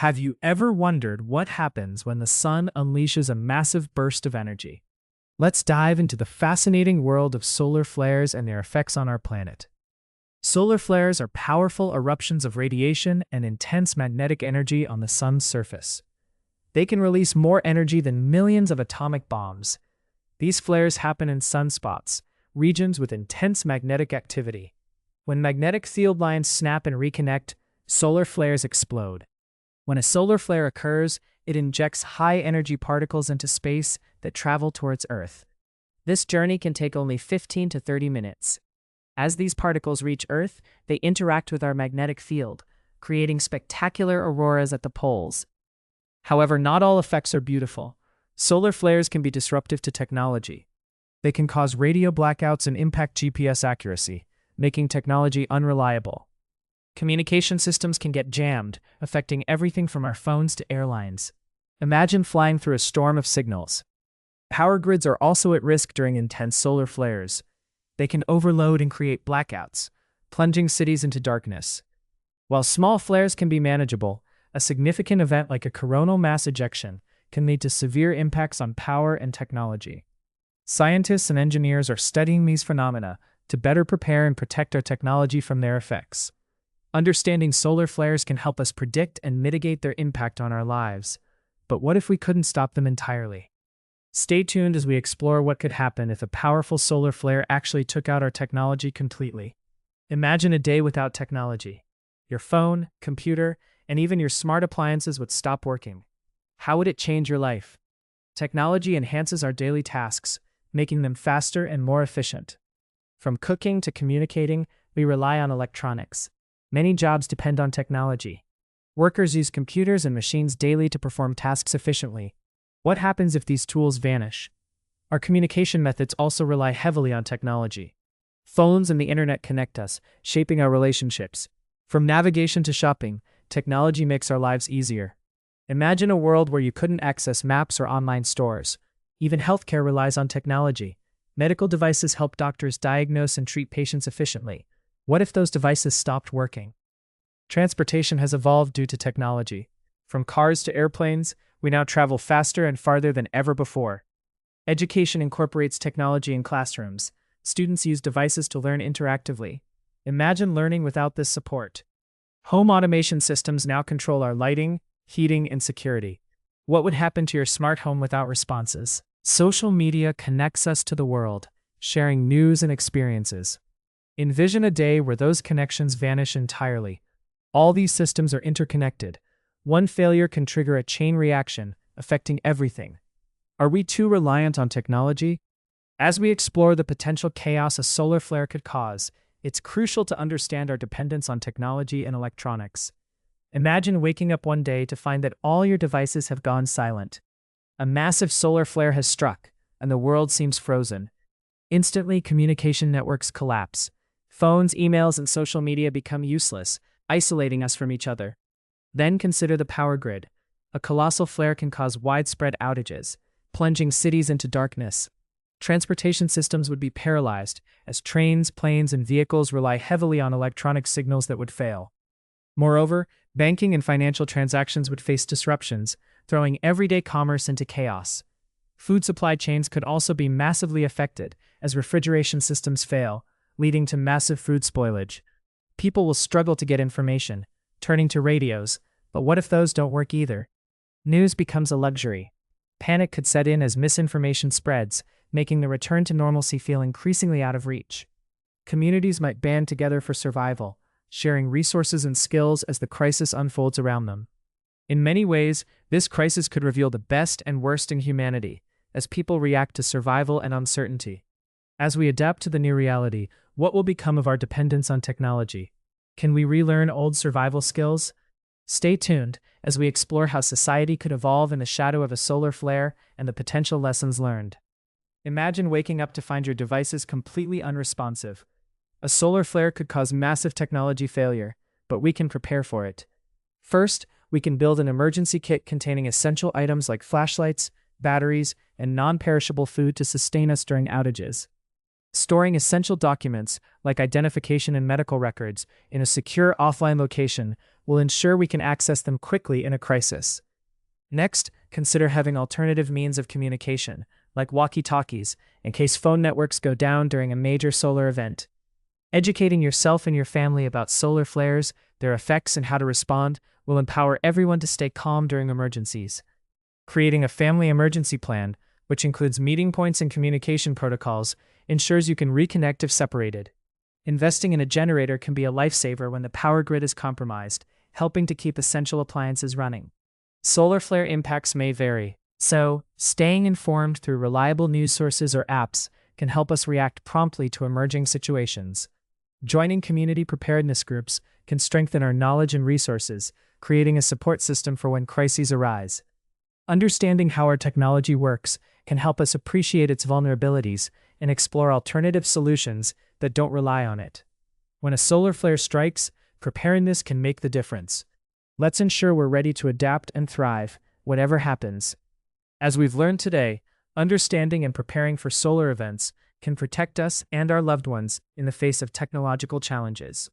Have you ever wondered what happens when the sun unleashes a massive burst of energy? Let's dive into the fascinating world of solar flares and their effects on our planet. Solar flares are powerful eruptions of radiation and intense magnetic energy on the sun's surface. They can release more energy than millions of atomic bombs. These flares happen in sunspots, regions with intense magnetic activity. When magnetic field lines snap and reconnect, solar flares explode. When a solar flare occurs, it injects high-energy particles into space that travel towards Earth. This journey can take only 15 to 30 minutes. As these particles reach Earth, they interact with our magnetic field, creating spectacular auroras at the poles. However, not all effects are beautiful. Solar flares can be disruptive to technology. They can cause radio blackouts and impact GPS accuracy, making technology unreliable. Communication systems can get jammed, affecting everything from our phones to airlines. Imagine flying through a storm of signals. Power grids are also at risk during intense solar flares. They can overload and create blackouts, plunging cities into darkness. While small flares can be manageable, a significant event like a coronal mass ejection can lead to severe impacts on power and technology. Scientists and engineers are studying these phenomena to better prepare and protect our technology from their effects. Understanding solar flares can help us predict and mitigate their impact on our lives. But what if we couldn't stop them entirely? Stay tuned as we explore what could happen if a powerful solar flare actually took out our technology completely. Imagine a day without technology. Your phone, computer, and even your smart appliances would stop working. How would it change your life? Technology enhances our daily tasks, making them faster and more efficient. From cooking to communicating, we rely on electronics. Many jobs depend on technology. Workers use computers and machines daily to perform tasks efficiently. What happens if these tools vanish? Our communication methods also rely heavily on technology. Phones and the internet connect us, shaping our relationships. From navigation to shopping, technology makes our lives easier. Imagine a world where you couldn't access maps or online stores. Even healthcare relies on technology. Medical devices help doctors diagnose and treat patients efficiently. What if those devices stopped working? Transportation has evolved due to technology. From cars to airplanes, we now travel faster and farther than ever before. Education incorporates technology in classrooms. Students use devices to learn interactively. Imagine learning without this support. Home automation systems now control our lighting, heating, and security. What would happen to your smart home without responses? Social media connects us to the world, sharing news and experiences. Envision a day where those connections vanish entirely. All these systems are interconnected. One failure can trigger a chain reaction, affecting everything. Are we too reliant on technology? As we explore the potential chaos a solar flare could cause, it's crucial to understand our dependence on technology and electronics. Imagine waking up one day to find that all your devices have gone silent. A massive solar flare has struck, and the world seems frozen. Instantly, communication networks collapse. Phones, emails, and social media become useless, isolating us from each other. Then consider the power grid. A colossal flare can cause widespread outages, plunging cities into darkness. Transportation systems would be paralyzed, as trains, planes, and vehicles rely heavily on electronic signals that would fail. Moreover, banking and financial transactions would face disruptions, throwing everyday commerce into chaos. Food supply chains could also be massively affected, as refrigeration systems fail, leading to massive food spoilage. People will struggle to get information, turning to radios, but what if those don't work either? News becomes a luxury. Panic could set in as misinformation spreads, making the return to normalcy feel increasingly out of reach. Communities might band together for survival, sharing resources and skills as the crisis unfolds around them. In many ways, this crisis could reveal the best and worst in humanity, as people react to survival and uncertainty. As we adapt to the new reality, what will become of our dependence on technology? Can we relearn old survival skills? Stay tuned as we explore how society could evolve in the shadow of a solar flare and the potential lessons learned. Imagine waking up to find your devices completely unresponsive. A solar flare could cause massive technology failure, but we can prepare for it. First, we can build an emergency kit containing essential items like flashlights, batteries, and non-perishable food to sustain us during outages. Storing essential documents, like identification and medical records, in a secure offline location will ensure we can access them quickly in a crisis. Next, consider having alternative means of communication, like walkie-talkies, in case phone networks go down during a major solar event. Educating yourself and your family about solar flares, their effects, and how to respond will empower everyone to stay calm during emergencies. Creating a family emergency plan, which includes meeting points and communication protocols, ensures you can reconnect if separated. Investing in a generator can be a lifesaver when the power grid is compromised, helping to keep essential appliances running. Solar flare impacts may vary, so staying informed through reliable news sources or apps can help us react promptly to emerging situations. Joining community preparedness groups can strengthen our knowledge and resources, creating a support system for when crises arise. Understanding how our technology works can help us appreciate its vulnerabilities and explore alternative solutions that don't rely on it. When a solar flare strikes, preparedness can make the difference. Let's ensure we're ready to adapt and thrive, whatever happens. As we've learned today, understanding and preparing for solar events can protect us and our loved ones in the face of technological challenges.